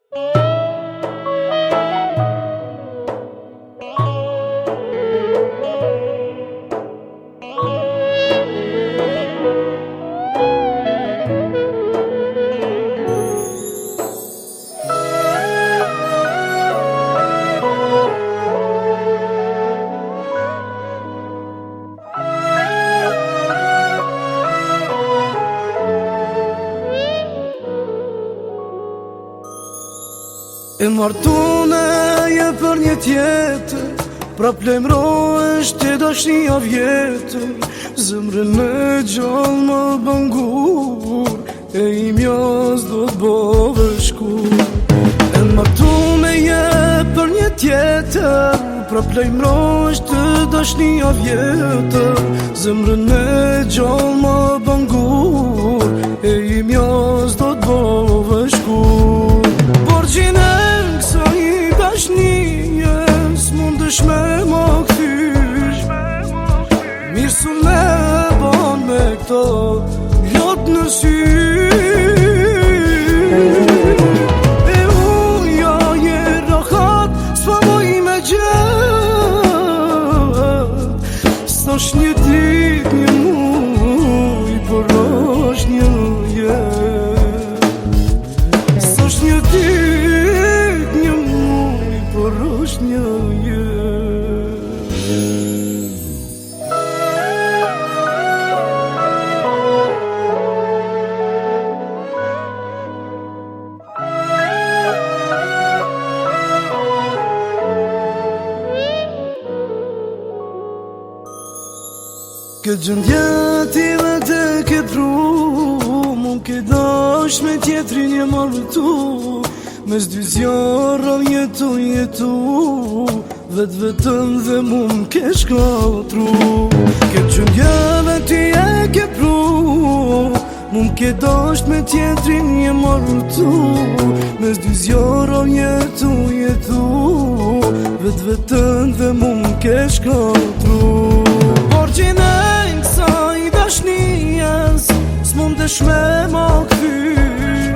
E martune je për një tjetër, pra plemrohesh të dashnia vjetër. Zemrën e gjallë më bëngur, e imja s'do t'bove shkur. E martune je për një tjetër, pra plemrohesh të dashnia vjetër. Zemrën e gjallë më bëngur, e imja s'do t'bove shkur. Borgjin e kësaj dashnijes mundesh me më kthyr. Mirë su ne bon me këto lot në sy. E uja je rahat, s'pa moj me gjet. S'osh një dit një muj, por osh një jet. S'osh një dit një muj, por osh një jet. Këtë gjëndja ti dhe të ke pru, mund ke dash me tjetrin je martu. Mes dy zjarra jetu, vetën dhe mund ke shkatru. Këtë gjëndja dhe ti e ke pru, mund ke dash me tjetrin je martu. Mes dy zjarra jetu, vetën dhe mund ke shkatru. Borgjin e kësaj dashnijes s'mundesh me më kthyr.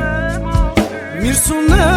Mirë su ne